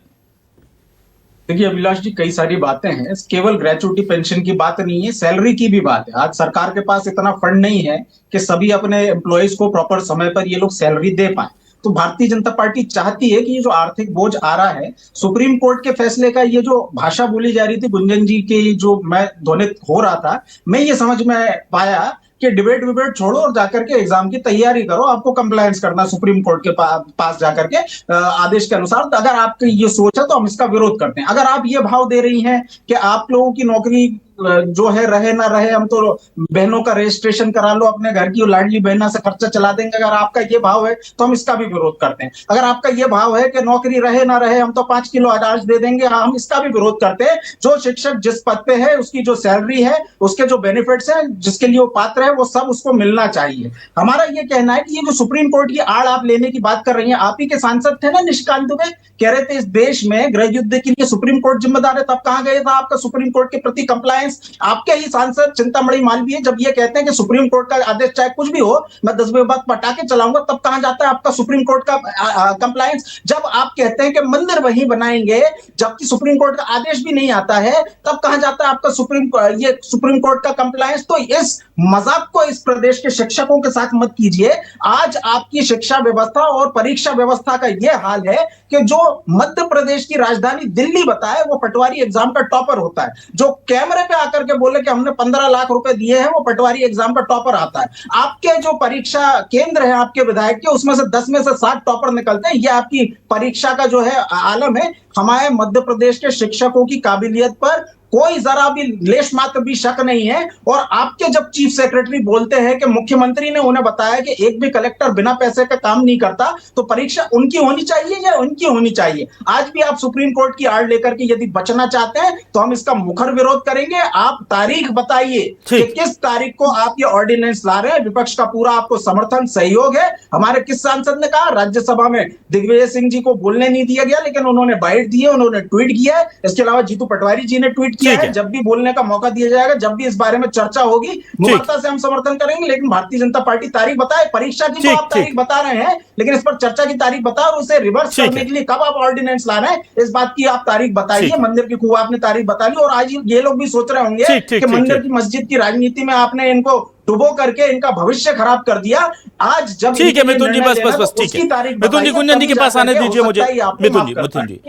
देखिए अभिलाष जी, कई सारी बातें हैं, केवल ग्रेचुटी पेंशन की बात नहीं है, सैलरी की भी बात है। आज सरकार के पास इतना फंड नहीं है कि सभी अपने एम्प्लॉयज को प्रॉपर समय पर ये लोग सैलरी दे पाए। तो भारतीय जनता पार्टी चाहती है कि ये जो आर्थिक बोझ आ रहा है, सुप्रीम कोर्ट के फैसले का, ये जो भाषा बोली जा रही थी गुंजन जी की, जो मैं ध्वनित हो रहा था, मैं ये समझ में पाया कि डिबेट विबेट छोड़ो और जाकर के एग्जाम की तैयारी करो। आपको कंप्लायंस करना सुप्रीम कोर्ट के पास जाकर के आदेश के अनुसार। अगर आपकी ये सोच है तो हम इसका विरोध करते हैं। अगर आप ये भाव दे रही हैं कि आप लोगों की नौकरी जो है रहे ना रहे, हम तो बहनों का रजिस्ट्रेशन करा लो, अपने घर की लाडली बहना से खर्चा चला देंगे, अगर आपका ये भाव है तो हम इसका भी विरोध करते हैं। अगर आपका ये भाव है कि नौकरी रहे ना रहे, हम तो 5 किलो अनाज दे देंगे, हम इसका भी विरोध करते हैं। जो शिक्षक जिस पद पे है, उसकी जो सैलरी है, उसके जो बेनिफिट्स हैं, जिसके लिए वो पात्र है, वो सब उसको मिलना चाहिए। हमारा ये कहना है कि ये जो सुप्रीम कोर्ट की आड़ आप लेने की बात कर रही है, आप ही के सांसद थे ना निशिकांत दुबे, कह रहे थे इस देश में गृह युद्ध के लिए सुप्रीम कोर्ट जिम्मेदार है, तब कहां गए था आपका सुप्रीम कोर्ट के प्रति कंप्लायंस? आपके ही सांसद चिंतामणि मालवीय जब ये कहते हैं कि सुप्रीम कोर्ट का आदेश चाहे कुछ भी हो, मैं 10 बजे बाद पटाखे चलाऊंगा, तब कहां जाता है आपका सुप्रीम कोर्ट का कंप्लायंस? जब आप कहते हैं कि मंदिर वहीं बनाएंगे, जबकि सुप्रीम कोर्ट का आदेश भी नहीं आता है, तब कहां जाता है आपका सुप्रीम कोर्ट का कंप्लायंस? तो इस मजाक को इस प्रदेश के शिक्षकों के साथ मत कीजिए। आज आपकी शिक्षा व्यवस्था और परीक्षा व्यवस्था का यह हाल है कि जो मध्य प्रदेश की राजधानी दिल्ली बताए वो पटवारी एग्जाम का टॉपर होता है। जो कैमरे पे आकर के बोले कि हमने 15 लाख रुपए दिए हैं, वो पटवारी एग्जाम का टॉपर आता है। आपके जो परीक्षा केंद्र है आपके विधायक के, उसमें से 10 में से 7 टॉपर निकलते हैं। ये आपकी परीक्षा का जो है आलम है। हमारे मध्य प्रदेश के शिक्षकों की काबिलियत पर कोई जरा भी लेश मात्र भी शक नहीं है। और आपके जब चीफ सेक्रेटरी बोलते हैं कि मुख्यमंत्री ने उन्हें बताया कि एक भी कलेक्टर बिना पैसे का काम नहीं करता, तो परीक्षा उनकी होनी चाहिए या उनकी होनी चाहिए? आज भी आप सुप्रीम कोर्ट की आड़ लेकर के यदि बचना चाहते हैं तो हम इसका मुखर विरोध करेंगे। आप तारीख बताइए कि किस तारीख को आप ये ऑर्डिनेंस ला रहे हैं। विपक्ष का पूरा आपको समर्थन सहयोग है। हमारे किस सांसद ने कहा? राज्यसभा में दिग्विजय सिंह जी को बोलने नहीं दिया गया, लेकिन उन्होंने बाइट दी है, उन्होंने ट्वीट किया है। इसके अलावा जीतू पटवारी जी ने ट्वीट किया है। जब भी बोलने का मौका दिया जाएगा, जब भी इस बारे में चर्चा होगी, मुखरता से हम समर्थन करेंगे। लेकिन भारतीय जनता पार्टी तारीख बताए। परीक्षा की तो आप तारीख बता रहे हैं, लेकिन इस पर चर्चा की तारीख बताओ और उसे रिवर्स करने के लिए कब आप ऑर्डिनेंस ला रहे हैं, इस बात की आप तारीख बताइए। मंदिर की खूब आपने तारीख बता ली, और आज ये लोग भी सोच रहे होंगे कि मंदिर की मस्जिद की राजनीति में आपने इनको डुबो करके इनका भविष्य खराब कर दिया। आज जब ठीक है मिथुन जी, बस ठीक है। मिथुन जी, गुंजन जी के पास आने दीजिए मुझे। मिथुन जी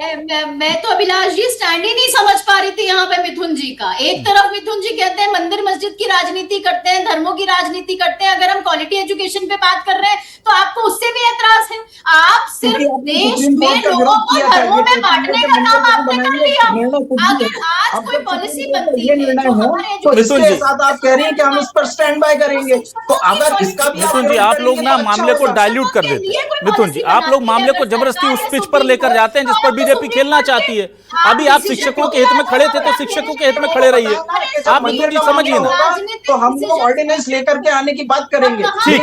मैं तो अभिलाष जी स्टैंड ही नहीं समझ पा रही थी यहाँ पे मिथुन जी का। एक तरफ मिथुन जी कहते हैं मंदिर मस्जिद की राजनीति करते हैं, धर्मों की राजनीति करते हैं। अगर हम क्वालिटी एजुकेशन पे बात कर रहे हैं तो आपको उससे भी एतराज है। आप सिर्फ देश में लोगों को धर्मों में बांटने का काम आपने कर लिया। अगर आज कोई पॉलिसी बनती है तो इसके साथ आप कह रही हैं कि हम इस पर स्टैंड बाय करेंगे, तो अगर इसका भी मिथुन जी आप लोग ना मामले को डाइल्यूट कर देते हैं। मिथुन जी आप लोग मामले को जबरदस्ती उस पिच पर लेकर जाते हैं जिस पर बीजेपी खेलना चाहती है। अभी आप शिक्षकों के हित में खड़े थे तो शिक्षकों के हित में खड़े रहिए। आप मिथुन जी समझिए ना, तो हम लोग ऑर्डिनेंस लेकर के आने की बात करेंगे। ठीक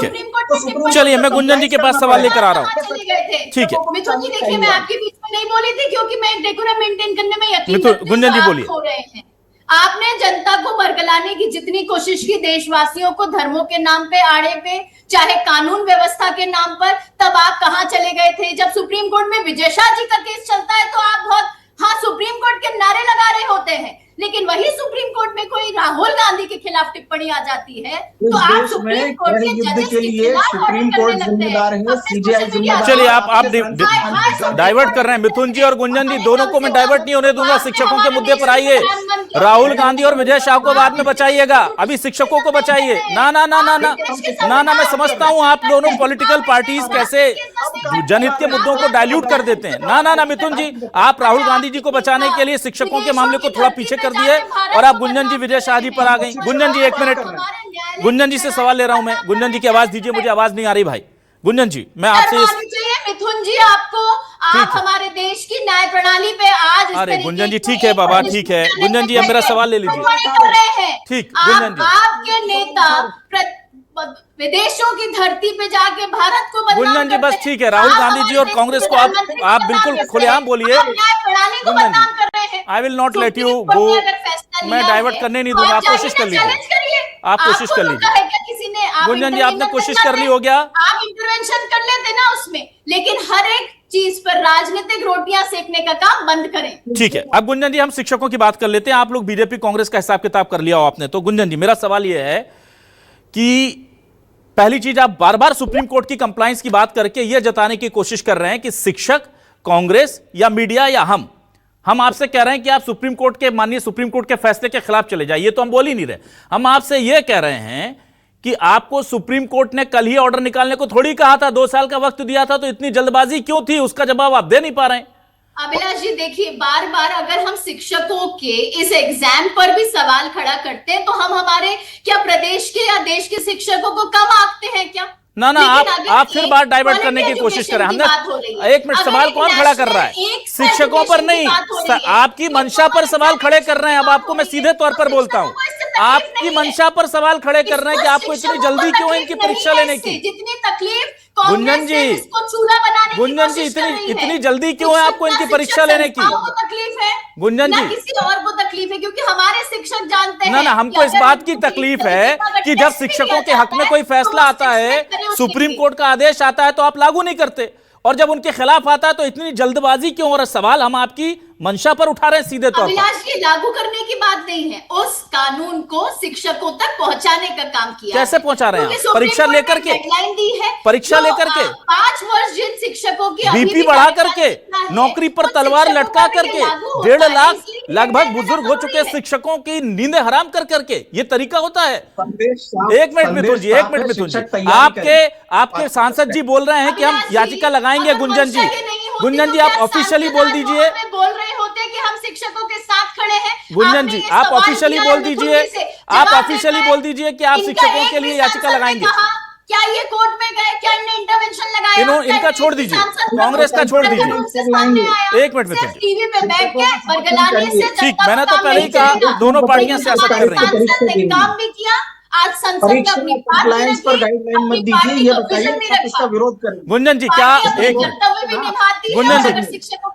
है, चलिए मैं गुंजन जी के पास सवाल लेकर आ रहा हूँ। ठीक है मिथुन जी देखिए, मैं आपके बीच में नहीं बोली थी क्योंकि मैं डेकोरम मेंटेन करने में यकीन करती हूं। गुंजन जी बोलिए। हो रहे हैं, आपने जनता को बरगलाने की जितनी कोशिश की, देशवासियों को धर्मों के नाम पे आड़े पे, चाहे कानून व्यवस्था के नाम पर, तब आप कहां चले गए थे? जब सुप्रीम कोर्ट में विजय शाह जी का केस चलता है तो आप बहुत सुप्रीम कोर्ट के नारे लगा रहे होते हैं, लेकिन वही सुप्रीम कोर्ट में कोई राहुल गांधी के खिलाफ टिप्पणी आ जाती है तो आप सुप्रीम कोर्ट के जजेस के खिलाफ सुप्रीम कोर्ट जिम्मेदार है, सीजीआई जिम्मेदार। चलिए आप डाइवर्ट कर रहे हैं। मिथुन जी और गुंजन जी दोनों को मैं डाइवर्ट नहीं होने दूंगा। शिक्षकों के मुद्दे पर आइए। राहुल गांधी और विजय शाह को बाद में बचाइएगा, अभी शिक्षकों को बचाइए। ना ना ना ना ना ना ना मैं समझता हूं आप दोनों पॉलिटिकल पार्टीज कैसे जनहित के मुद्दों को डाइल्यूट कर देते हैं। ना ना ना मिथुन जी, आप राहुल गांधी जी को बचाने के लिए शिक्षकों के मामले को थोड़ा पीछे कर दिए और आप गुंजन जी विजय शाह जी पर आ गई। गुंजन जी एक मिनट, गुंजन जी से सवाल ले रहा हूं मैं। गुंजन जी की आवाज दीजिए, मुझे आवाज नहीं आ रही भाई। गुंजन जी मैं आपसे मिथुन जी आपको, आप हमारे देश की न्याय प्रणाली पे आज अरे गुंजन जी ठीक है बाबा, ठीक है गुंजन जी अब मेरा सवाल ले लीजिए। ठीक गुंजन जी, आपके नेता विदेशों की धरती पे जाके भारत को बदनाम गुंजन जी बस ठीक है। राहुल गांधी जी और कांग्रेस को आप बिल्कुल खुलेआम बोलिए। Gunjan ji I will not let you go, मैं डाइवर्ट करने नहीं दूंगा। आप कोशिश कर लीजिए, आप कोशिश कर लीजिए। गुंजन जी आपने कोशिश कर ली, हो गया। आप इंटरवेंशन कर लेते ना उसमें, लेकिन हर एक चीज पर राजनीतिक रोटियां सेकने का काम बंद करें। ठीक है, अब गुंजन जी हम शिक्षकों की बात कर लेते हैं। आप लोग बीजेपी कांग्रेस का हिसाब किताब कर लिया हो आपने, तो गुंजन जी मेरा सवाल यह है कि पहली चीज, आप बार बार सुप्रीम कोर्ट की कंप्लायंस की बात करके यह जताने की कोशिश कर रहे हैं कि शिक्षक, कांग्रेस या मीडिया या हम आपसे कह रहे हैं कि आप सुप्रीम कोर्ट के, माननीय सुप्रीम कोर्ट के फैसले के खिलाफ चले जाइए, तो हम बोल ही नहीं रहे। हम आपसे यह कह रहे हैं कि आपको सुप्रीम कोर्ट ने कल ही ऑर्डर निकालने को थोड़ी कहा था, 2 साल का वक्त दिया था, तो इतनी जल्दबाजी क्यों थी? उसका जवाब आप दे नहीं पा रहे हैं। अभिलाष जी देखिए, बार बार अगर हम शिक्षकों के इस एग्जाम पर भी सवाल खड़ा करते हैं तो हम हमारे क्या प्रदेश के या देश के शिक्षकों को कम आंकते हैं क्या? ना ना आप फिर बात डाइवर्ट करने की कोशिश कर रहे हैं। हमने एक मिनट, सवाल कौन खड़ा कर रहा है? शिक्षकों पर नहीं, आपकी मंशा पर सवाल खड़े कर रहे हैं। अब आपको मैं सीधे तौर पर बोलता हूं, आपकी मंशा पर सवाल खड़े कर रहे हैं कि आपको इतनी जल्दी क्यों है इनकी परीक्षा लेने की? जितनी तकलीफ गुंजन जी, गुंजन जी इतनी जल्दी क्यों है आपको इनकी परीक्षा लेने की? तकलीफ है गुंजन जी, किसी और को तकलीफ है, क्योंकि हमारे शिक्षक जानते हैं ना हमको इस बात की तकलीफ है कि जब शिक्षकों के हक में कोई फैसला आता है, सुप्रीम कोर्ट का आदेश आता है, तो आप लागू नहीं करते, और जब उनके खिलाफ आता है तो इतनी जल्दबाजी क्यों? और सवाल हम आपकी मंशा पर उठा रहे हैं सीधे तौर पर। अभिलाष जी, लागू करने की बात नहीं है, उस कानून को शिक्षकों तक पहुंचाने का काम किया। कैसे पहुंचा रहे हैं? परीक्षा लेकर के, दी है परीक्षा लेकर के 5 वर्ष जिन शिक्षकों की बीपी बढ़ा करके, नौकरी पर तलवार लटका करके, 1.5 लाख लगभग बुजुर्ग हो चुके शिक्षकों की नींदें हराम कर करके, ये तरीका होता है? एक मिनट मिथुन जी, एक मिनट मिथुन जी, आपके सांसद जी बोल रहे हैं कि हम याचिका लगाएंगे। गुंजन जी, गुंजन जी आप ऑफिशियली बोल दीजिए, बोल रहे होते कि हम शिक्षकों के साथ खड़े हैं। गुंजन जी आप ऑफिशियली बोल दीजिए, आप ऑफिशियली बोल दीजिए कि आप शिक्षकों के लिए याचिका लगाएंगे। क्या ये कोर्ट में गए? क्या इनने इंटरवेंशन लगाया? इनका छोड़ दीजिए, कांग्रेस का छोड़ दीजिए। एक मिनट मिथुन जी, टीवी पे बैठ के बरगलाने से ठीक, मैंने तो पहले ही कहा दोनों पार्टियां सियासत कर रही हैं। काम भी किया, आज संसद में अपनी कंप्लायंस पर गाइडलाइन मत दीजिए, ये बताइए आप इसका विरोध करें। गुंजन जी क्या, एक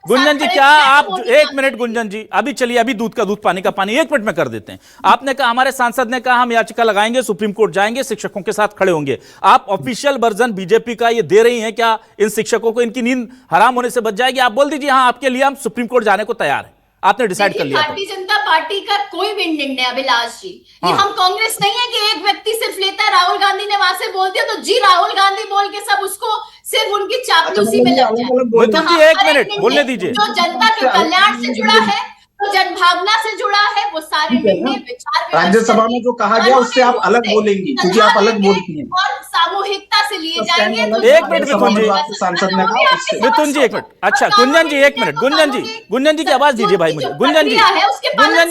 गुंजन जी क्या आप, एक मिनट गुंजन जी, अभी चलिए, अभी दूध का दूध पानी का पानी 1 मिनट में कर देते हैं। आपने कहा, हमारे सांसद ने कहा हम याचिका लगाएंगे, सुप्रीम कोर्ट जाएंगे, शिक्षकों के साथ खड़े होंगे। आप ऑफिशियल वर्जन बीजेपी का ये दे रही हैं क्या? इन शिक्षकों को इनकी नींद हराम होने से बच जाएगी? आप बोल दीजिए हाँ, आपके लिए हम सुप्रीम कोर्ट जाने को तैयार हैं। आपने डिसाइड कर लिया? भारतीय जनता पार्टी का कोई भी निर्णय अभिलाष जी, ये हम कांग्रेस नहीं है कि एक व्यक्ति सिर्फ लेता है, राहुल गांधी ने वहां से बोल दिया तो जी राहुल गांधी बोल के सब उसको सिर्फ उनकी चापलूसी में लग जाए। मिथुन जी एक मिनट बोलने दीजिए। जो जनता के कल्याण से जुड़ा है, तो जनभावना से जुड़ा है, वो सारे निर्णय विचार राज्यसभा में जो कहा गया उससे आप अलग बोलेंगी, क्योंकि आप अलग बोलती हैं और सामूहिकता से लिए जाएंगे। एक मिनट मिथुन जी, मिथुन जी एक मिनट। अच्छा गुंजन जी एक मिनट, गुंजन जी की आवाज दीजिए भाई मुझे। गुंजन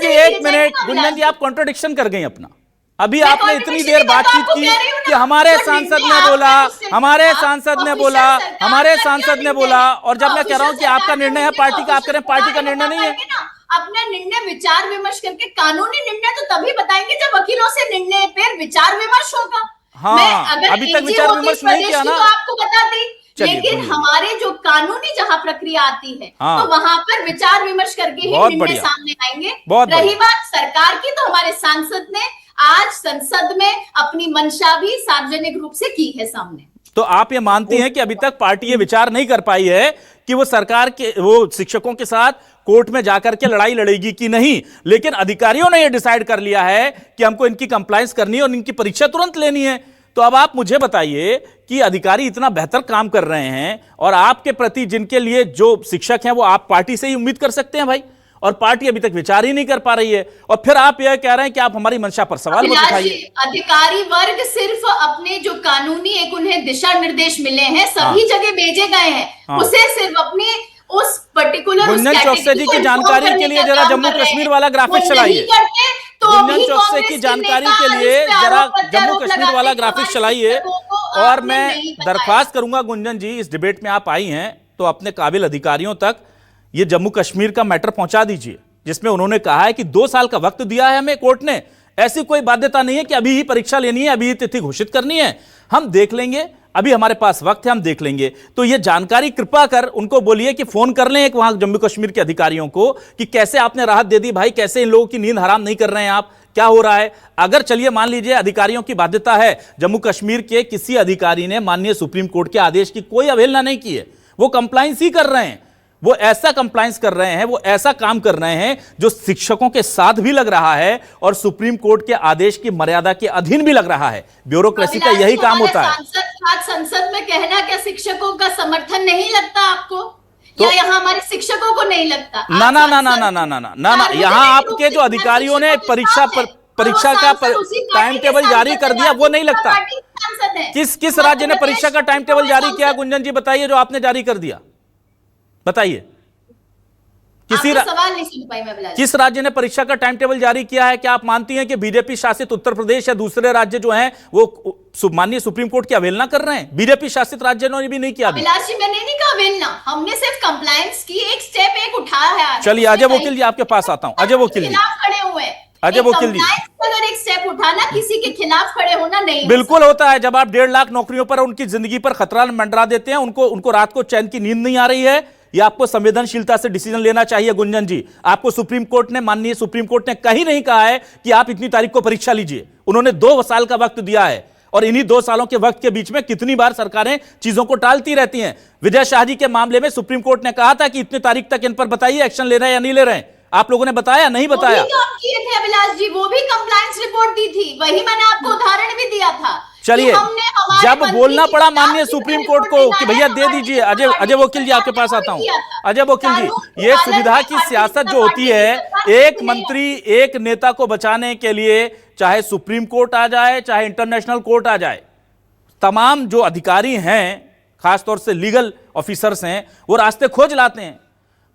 जी एक मिनट। गुंजन जी आप कॉन्ट्रोडिक्शन कर गई अपना। अभी आपने इतनी देर बातचीत की कि हमारे सांसद ने बोला, हमारे सांसद ने बोला, हमारे सांसद ने बोला, और जब मैं कह रहा हूं कि आपका निर्णय है पार्टी का, आप कह रहे हैं पार्टी का निर्णय नहीं है। अपना निर्णय विचार विमर्श करके, कानूनी निर्णय तो तभी बताएंगे जब वकीलों से निर्णय पर विचार विमर्श होगा। हाँ, अभी तक विचार विमर्श नहीं किया ना, तो आपको बता दी। लेकिन हमारे जो कानूनी जहां प्रक्रिया आती है, तो वहां पर विचार विमर्श करके ही निर्णय सामने आएंगे। रही बात सरकार की, तो हमारे सांसद ने आज संसद में अपनी मंशा भी सार्वजनिक रूप से की है सामने। तो आप ये मानती हैं कि अभी तक पार्टी ये विचार नहीं कर पाई है कि वो सरकार के, वो शिक्षकों के साथ कोर्ट में जाकर के लड़ाई लड़ेगी कि नहीं, लेकिन अधिकारियों ने ये डिसाइड कर लिया है कि हमको इनकी कंप्लायंस करनी है और इनकी परीक्षा तुरंत लेनी है। तो अब आप मुझे बताइए कि अधिकारी इतना बेहतर काम कर रहे हैं और आपके प्रति जिनके लिए जो शिक्षक हैं वो आप पार्टी से ही उम्मीद कर सकते हैं भाई, और पार्टी अभी तक विचार ही नहीं कर पा रही है, और फिर आप यह कह रहे हैं कि आप हमारी मंशा पर सवाल मत उठाइए। अधिकारी वर्ग सिर्फ अपने जो कानूनी एक उन्हें दिशा निर्देश मिले हैं, सभी जगह भेजे गए हैं, उसे सिर्फ अपने उस पर्टिकुलर गुंजन चौकसे जी की जानकारी के लिए जरा जम्मू कश्मीर वाला ग्राफिक चलाइए। गुंजन चौकसे की जानकारी के लिए जरा जम्मू कश्मीर वाला ग्राफिक चलाइए। और मैं दरख्वास्त करूंगा गुंजन जी, इस डिबेट में आप आई हैं तो अपने काबिल अधिकारियों तक ये जम्मू कश्मीर का मैटर पहुंचा दीजिए, जिसमें उन्होंने कहा है कि 2 साल का वक्त दिया है हमें कोर्ट ने। ऐसी कोई बाध्यता नहीं है कि अभी ही परीक्षा लेनी है, अभी ही तिथि घोषित करनी है, हम देख लेंगे, अभी हमारे पास वक्त है, हम देख लेंगे। तो ये जानकारी कृपा कर उनको बोलिए कि फोन कर लें एक वहां जम्मू कश्मीर के अधिकारियों को कि कैसे आपने राहत दे दी भाई, कैसे इन लोगों की नींद हराम नहीं कर रहे हैं आप, क्या हो रहा है। अगर चलिए मान लीजिए अधिकारियों की बाध्यता है, जम्मू कश्मीर के किसी अधिकारी ने माननीय सुप्रीम कोर्ट के आदेश की कोई अवहेलना नहीं की है, वो कंप्लायंस ही कर रहे हैं, वो ऐसा कंप्लायंस कर रहे हैं, वो ऐसा काम कर रहे हैं जो शिक्षकों के साथ भी लग रहा है और सुप्रीम कोर्ट के आदेश की मर्यादा के अधीन भी लग रहा है। ब्यूरोक्रेसी का यही काम होता है। संसद में कहना क्या सिक्षकों का समर्थन नहीं लगता आपको, या यहाँ हमारे शिक्षकों को नहीं लगता? ना ना ना ना ना ना ना ना ना, यहाँ आपके जो अधिकारियों ने परीक्षा का टाइम टेबल जारी कर दिया वो नहीं लगता। किस राज्य ने परीक्षा का टाइम टेबल जारी किया गुंजन जी बताइए, जो आपने जारी कर दिया बताइए। सवाल नहीं सुन पाई मैं। किस राज्य ने परीक्षा का टाइम टेबल जारी किया है? क्या आप मानती हैं कि बीजेपी शासित उत्तर प्रदेश या दूसरे राज्य जो हैं वो माननीय सुप्रीम कोर्ट की अवहेलना कर रहे हैं? बीजेपी शासित राज्यों ने भी नहीं किया। अभिलाषी मैंने नहीं कहा अवहेलना, हमने सिर्फ कंप्लायंस की एक स्टेप उठाया है। चलिए अजय वकील जी आपके पास आता हूं। अजय वकील जी खड़े हुए हैं, अजय वकील जी अगर एक स्टेप उठाना किसी के खिलाफ खड़े होना नहीं बिल्कुल होता है। जब आप 1.5 लाख नौकरियों पर उनकी जिंदगी पर खतरा मंडरा देते हैं, उनको रात को चैन की नींद नहीं आ रही है, या आपको संवेदनशीलता से डिसीजन लेना चाहिए गुंजन जी। आपको सुप्रीम कोर्ट ने, माननीय सुप्रीम कोर्ट ने कहीं नहीं कहा है कि आप इतनी तारीख को परीक्षा लीजिए। उन्होंने 2 साल का वक्त दिया है और इन्हीं 2 सालों के वक्त के बीच में कितनी बार सरकारें चीजों को टालती रहती हैं। विजय शाह जी के मामले में सुप्रीम कोर्ट ने कहा था कि इतनी तारीख तक इन पर बताइए एक्शन ले रहे हैं या नहीं ले रहे हैं। आप लोगों ने बताया नहीं बताया? किए थे अभिलाष जी, वो भी कंप्लायंस रिपोर्ट दी थी, वही मैंने आपको उदाहरण भी दिया था। चलिए जब बोलना पड़ा माननीय सुप्रीम कोर्ट को कि भैया दे दीजिए, अजय वकील जी आपके पास आता हूं। अजय वकील जी, ये सुविधा की सियासत जो होती है, एक मंत्री एक नेता को बचाने के लिए चाहे सुप्रीम कोर्ट आ जाए चाहे इंटरनेशनल कोर्ट आ जाए, तमाम जो अधिकारी हैं खासतौर से लीगल ऑफिसर्स हैं वो रास्ते खोज लाते हैं।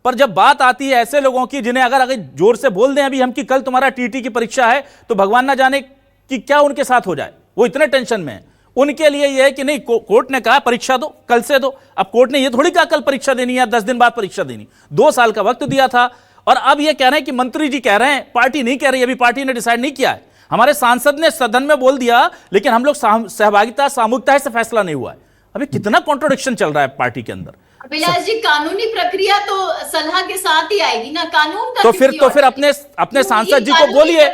पर जब बात आती है ऐसे लोगों की जिन्हें अगर जोर से बोल दें अभी हम कि कल तुम्हारा टीटी की परीक्षा है, तो भगवान ना जाने कि क्या उनके साथ हो जाए, वो इतने टेंशन में है। उनके लिए यह है कि नहीं, कोर्ट ने कहा परीक्षा दो, कल से दो। अब कोर्ट ने यह थोड़ी कहा कल परीक्षा देनी है, 10 दिन बाद परीक्षा देनी। 2 साल का वक्त दिया था और अब यह कह रहे हैं कि मंत्री जी कह रहे हैं, पार्टी नहीं कह रही, अभी पार्टी ने डिसाइड नहीं किया है। हमारे सांसद ने सदन में बोल दिया, लेकिन हम लोग सहभागिता सामूहिकता से फैसला नहीं हुआ है। अभी कितना कॉन्ट्रोडिक्शन चल रहा है पार्टी के अंदर। अभिलाष जी, कानूनी प्रक्रिया तो सलाह के साथ ही आएगी ना, कानून का तो फिर अपने सांसद जी को बोलिए,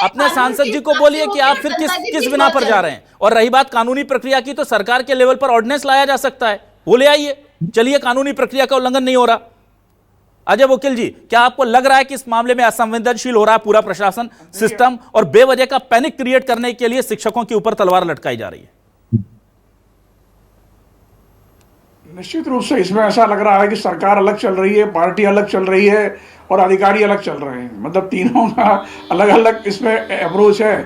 अपने सांसद जी को बोलिए कि आप फिर किस बिना पर जा रहे हैं। और रही बात कानूनी प्रक्रिया की, तो सरकार के लेवल पर ऑर्डिनेंस लाया जा सकता है, वो ले आइए। चलिए कानूनी प्रक्रिया का उल्लंघन नहीं हो रहा। अजय वकील जी, क्या आपको लग रहा है कि इस मामले में असंवेदनशील हो रहा है पूरा प्रशासन, सिस्टम, और बेवजह का पैनिक क्रिएट करने के लिए शिक्षकों के ऊपर तलवार लटकाई जा रही है? निश्चित रूप से इसमें ऐसा लग रहा है कि सरकार अलग चल रही है, पार्टी अलग चल रही है और अधिकारी अलग चल रहे हैं। मतलब तीनों का अलग अलग इसमें अप्रोच है।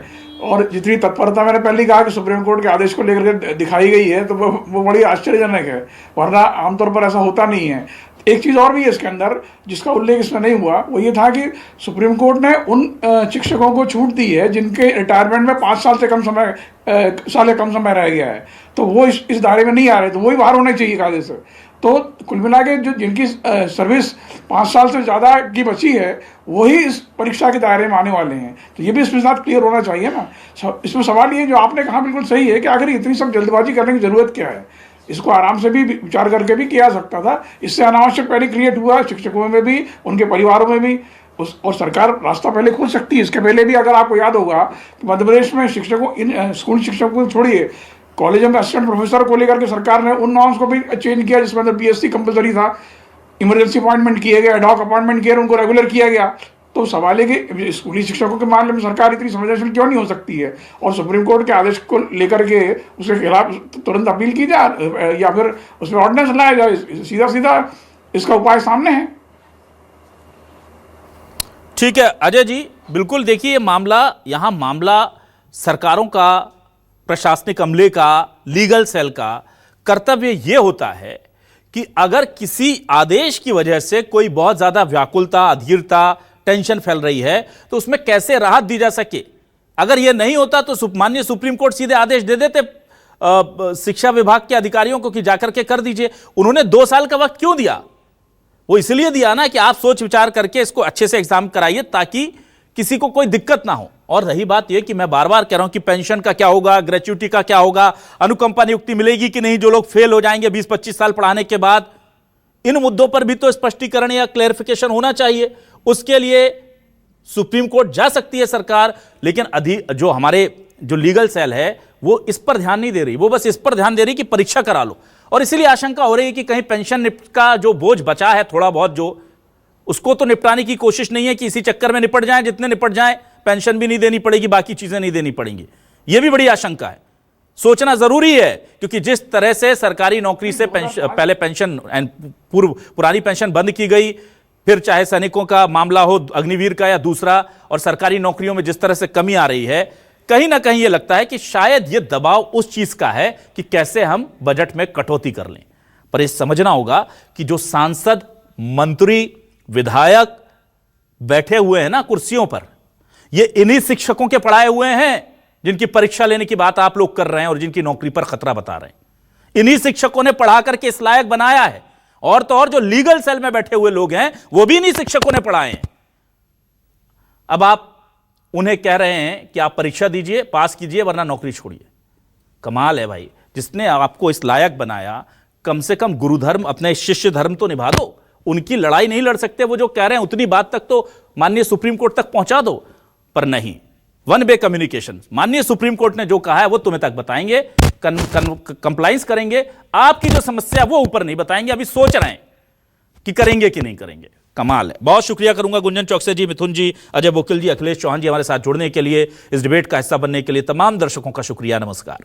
और जितनी तत्परता मैंने पहले ही कहा कि सुप्रीम कोर्ट के आदेश को लेकर के दिखाई गई है, तो वो बड़ी आश्चर्यजनक है, वरना आमतौर पर ऐसा होता नहीं है। एक चीज़ और भी है इसके अंदर जिसका उल्लेख इसमें नहीं हुआ, वो ये था कि सुप्रीम कोर्ट ने उन शिक्षकों को छूट दी है जिनके रिटायरमेंट में 5 साल से कम समय रह गया है, तो वो इस दायरे में नहीं आ रहे, तो वही बाहर होने चाहिए कायदे से। तो कुल मिला के जो जिनकी सर्विस 5 साल से ज़्यादा की बची है वही इस परीक्षा के दायरे में आने वाले हैं। तो ये भी इसमें साथ क्लियर होना चाहिए ना। इसमें सवाल ये जो आपने कहा बिल्कुल सही है कि आखिर इतनी सब जल्दबाजी करने की ज़रूरत क्या है। इसको आराम से भी विचार करके भी किया सकता था। इससे अनावश्यक पैनिक क्रिएट हुआ शिक्षकों में भी, उनके परिवारों में भी, और सरकार रास्ता पहले खोल सकती है। इसके पहले भी अगर आपको याद होगा कि मध्य प्रदेश में शिक्षकों, स्कूल शिक्षकों को छोड़िए, कॉलेजों में असिस्टेंट प्रोफेसर को लेकर के सरकार ने उन नॉर्म्स को भी चेंज किया जिसमें अंदर बीएससी कंपलसरी था, इमरजेंसी अपॉइंटमेंट किए गए, एडहॉक अपॉइंटमेंट किए, उनको रेगुलर किया गया। तो सवाल है कि स्कूली शिक्षकों के मामले में सरकार इतनी संवेदनशील क्यों नहीं हो सकती है, और सुप्रीम कोर्ट के आदेश को लेकर के उसके खिलाफ तुरंत अपील की जाए या फिर उसमें ऑर्डिनेंस लाया जाए। सीधा सीधा इसका उपाय सामने है। ठीक है अजय जी, बिल्कुल देखिए यहां मामला सरकारों का, प्रशासनिक अमले का, लीगल सेल का कर्तव्य यह होता है कि अगर किसी आदेश की वजह से कोई बहुत ज्यादा व्याकुलता, अधीरता, टेंशन फैल रही है तो उसमें कैसे राहत दी जा सके। अगर यह नहीं होता तो माननीय सुप्रीम कोर्ट सीधे आदेश दे देते शिक्षा विभाग के अधिकारियों को कि जाकर के कर दीजिए। उन्होंने 2 साल का वक्त क्यों दिया? वो इसलिए दिया ना कि आप सोच विचार करके इसको अच्छे से एग्जाम कराइए ताकि किसी को कोई दिक्कत ना हो। और रही बात यह कि मैं बार बार कह रहा हूं कि पेंशन का क्या होगा, ग्रेच्युटी का क्या होगा, अनुकंपा नियुक्ति मिलेगी कि नहीं जो लोग फेल हो जाएंगे 20-25 साल पढ़ाने के बाद, इन मुद्दों पर भी तो स्पष्टीकरण या क्लेरिफिकेशन होना चाहिए। उसके लिए सुप्रीम कोर्ट जा सकती है सरकार, लेकिन जो हमारे जो लीगल सेल है वो इस पर ध्यान नहीं दे रही। वो बस इस पर ध्यान दे रही कि परीक्षा करा लो, और इसीलिए आशंका हो रही है कि कहीं पेंशन का जो बोझ बचा है थोड़ा बहुत, जो उसको तो निपटाने की कोशिश नहीं है कि इसी चक्कर में निपट जाए, जितने निपट जाए पेंशन भी नहीं देनी पड़ेगी, बाकी चीजें नहीं देनी पड़ेंगी। यह भी बड़ी आशंका है। सोचना जरूरी है, क्योंकि जिस तरह से सरकारी नौकरी से पहले पेंशन पुरानी पेंशन बंद की गई, फिर चाहे सैनिकों का मामला हो, अग्निवीर का या दूसरा, और सरकारी नौकरियों में जिस तरह से कमी आ रही है, कहीं ना कहीं यह लगता है कि शायद यह दबाव उस चीज का है कि कैसे हम बजट में कटौती कर लें। पर यह समझना होगा कि जो सांसद, मंत्री, विधायक बैठे हुए हैं ना कुर्सियों पर, ये इन्हीं शिक्षकों के पढ़ाए हुए हैं जिनकी परीक्षा लेने की बात आप लोग कर रहे हैं और जिनकी नौकरी पर खतरा बता रहे हैं। इन्हीं शिक्षकों ने पढ़ा करके इस लायक बनाया है। और तो और जो लीगल सेल में बैठे हुए लोग हैं वो भी इन्हीं शिक्षकों ने पढ़ाए हैं। अब आप उन्हें कह रहे हैं कि आप परीक्षा दीजिए, पास कीजिए, वरना नौकरी छोड़िए। कमाल है भाई। जिसने आपको इस लायक बनाया, कम से कम गुरुधर्म, अपने शिष्य धर्म तो निभा दो। उनकी लड़ाई नहीं लड़ सकते वो जो कह रहे हैं, उतनी बात तक तो माननीय सुप्रीम कोर्ट तक पहुंचा दो। पर नहीं, वन वे कम्युनिकेशन। माननीय सुप्रीम कोर्ट ने जो कहा है वो तुम्हें तक बताएंगे, कंप्लाइंस करेंगे। आपकी जो समस्या वो ऊपर नहीं बताएंगे, अभी सोच रहे हैं कि करेंगे कि नहीं करेंगे। कमाल है। बहुत शुक्रिया करूंगा गुंजन चौकसे जी, मिथुन जी, अजय वकील जी, अखिलेश चौहान जी हमारे साथ जुड़ने के लिए, इस डिबेट का हिस्सा बनने के लिए। तमाम दर्शकों का शुक्रिया। नमस्कार।